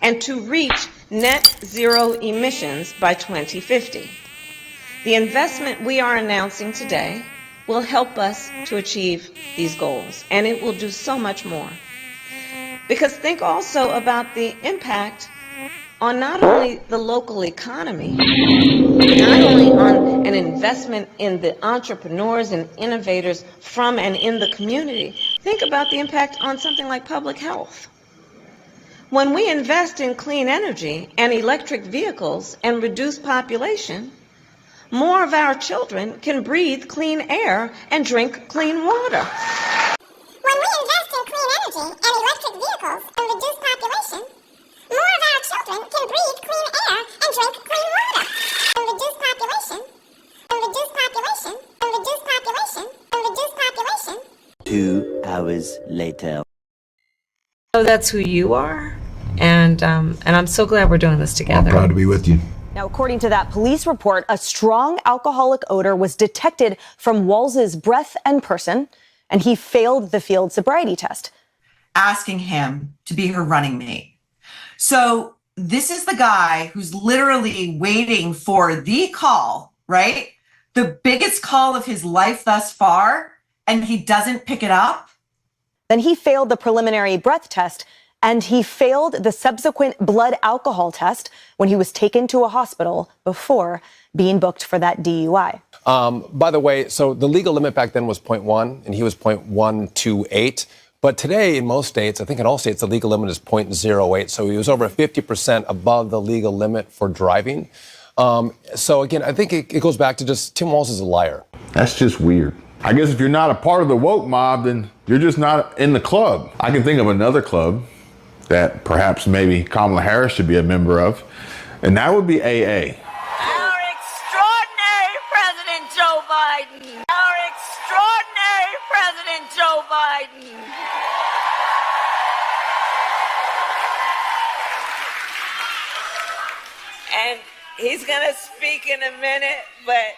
and to reach net zero emissions by 2050. The investment we are announcing today will help us to achieve these goals, and it will do so much more. Because think also about the impact on not only the local economy, not only on an investment in the entrepreneurs and innovators from and in the community, think about the impact on something like public health. When we invest in clean energy and electric vehicles and reduce population, more of our children can breathe clean air and drink clean water. When we invest in clean energy and electric vehicles and reduce population, more of our children can breathe clean air and drink clean water. And reduce population, and reduce population, and reduce population, and reduce population. 2 hours later. So that's who you are, and I'm so glad we're doing this together. I'm proud to be with you. Now, according to that police report, a strong alcoholic odor was detected from Walls's breath and person, and he failed the field sobriety test. Asking him to be her running mate. So this is the guy who's literally waiting for the call, right? The biggest call of his life thus far, and he doesn't pick it up. Then he failed the preliminary breath test, and he failed the subsequent blood alcohol test when he was taken to a hospital before being booked for that DUI. By the way, so the legal limit back then was 0.1, and he was 0.128. But today, in most states, I think in all states, the legal limit is 0.08. So he was over 50% above the legal limit for driving. So again, I think it goes back to just Tim Walz is a liar. That's just weird. I guess if you're not a part of the woke mob, then you're just not in the club. I can think of another club that perhaps maybe Kamala Harris should be a member of, and that would be AA. Our extraordinary President Joe Biden. Our extraordinary President Joe Biden. And he's going to speak in a minute, but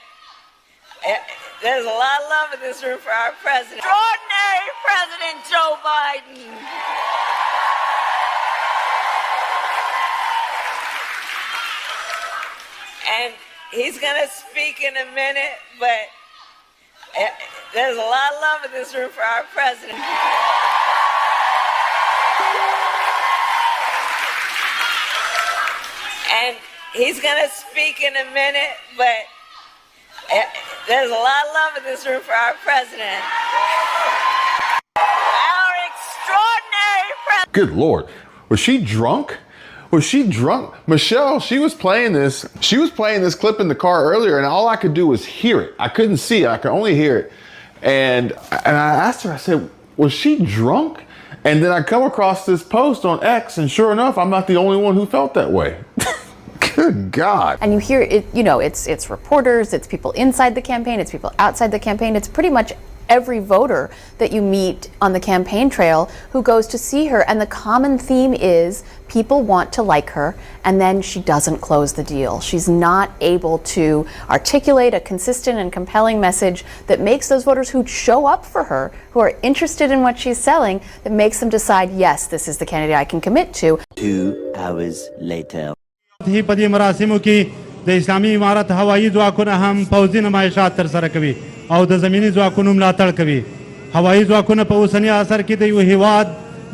there's a lot of love in this room for our president. Extraordinary President Joe Biden. And he's going to speak in a minute, but there's a lot of love in this room for our president. And he's going to speak in a minute, but there's a lot of love in this room for our president. Our extraordinary president. Good Lord. Was she drunk? Was she drunk? Michelle, she was playing this clip in the car earlier, and all I could do was hear it. I couldn't see it, I could only hear it. And I asked her, I said, was she drunk? And then I come across this post on X, and sure enough, I'm not the only one who felt that way. Good God. And you hear it, you know, it's reporters, it's people inside the campaign, it's people outside the campaign, it's pretty much every voter that you meet on the campaign trail who goes to see her. And the common theme is people want to like her, and then she doesn't close the deal. She's not able to articulate a consistent and compelling message that makes those voters who show up for her, who are interested in what she's selling, that makes them decide, yes, this is the candidate I can commit to. 2 hours later. ही पदी मरासिमों की the इस्लामी इमारत हवाई ज़वाकुना हम फौजी नुमाइशात तरसरा कभी और the ज़मीनी ज़वाकुना मलातड़ कभी हवाई ज़वाकुना पौसनी असर की द हिवाद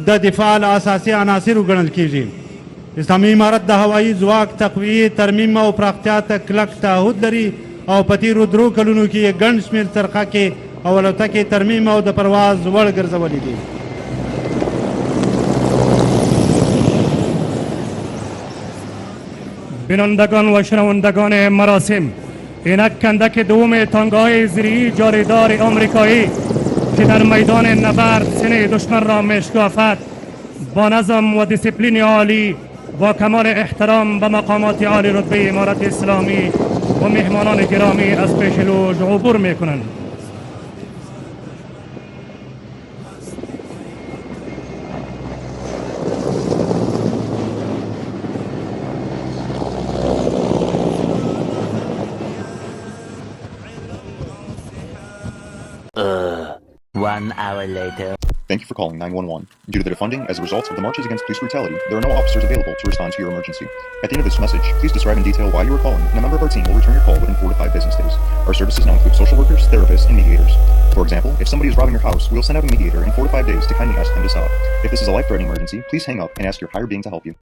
द दिफाल आसासी अनासिर उगणल कीजिए इस्लामी इमारत द हवाई ज़वाक तक़वी तरमीम और प्राख्तियात क्लक ताहुद लरी और पति रुद्रो कलुनु की एक गंश में तरक़ा के अवलता के तरमीम और the परवाज़ वड़ गर्ज़वली the بینندگان و شنوندگان مراسم، اینک کندک دوم تانگاهای زیری جاریدار آمریکایی که در میدان نبرد سینه دشمن را میشکافد با نظم و دیسیپلین عالی و کمال احترام به مقامات عالی رتبه امارت اسلامی و مهمانان گرامی از پیش لوژ عبور میکنند. One hour later. Thank you for calling 911. Due to the defunding as a result of the marches against police brutality, there are no officers available to respond to your emergency. At the end of this message, please describe in detail why you are calling, and a member of our team will return your call within 4 to 5 business days. Our services now include social workers, therapists, and mediators. For example, if somebody is robbing your house, we'll send out a mediator in 4 to 5 days to kindly ask them to stop. If this is a life-threatening emergency, please hang up and ask your higher being to help you.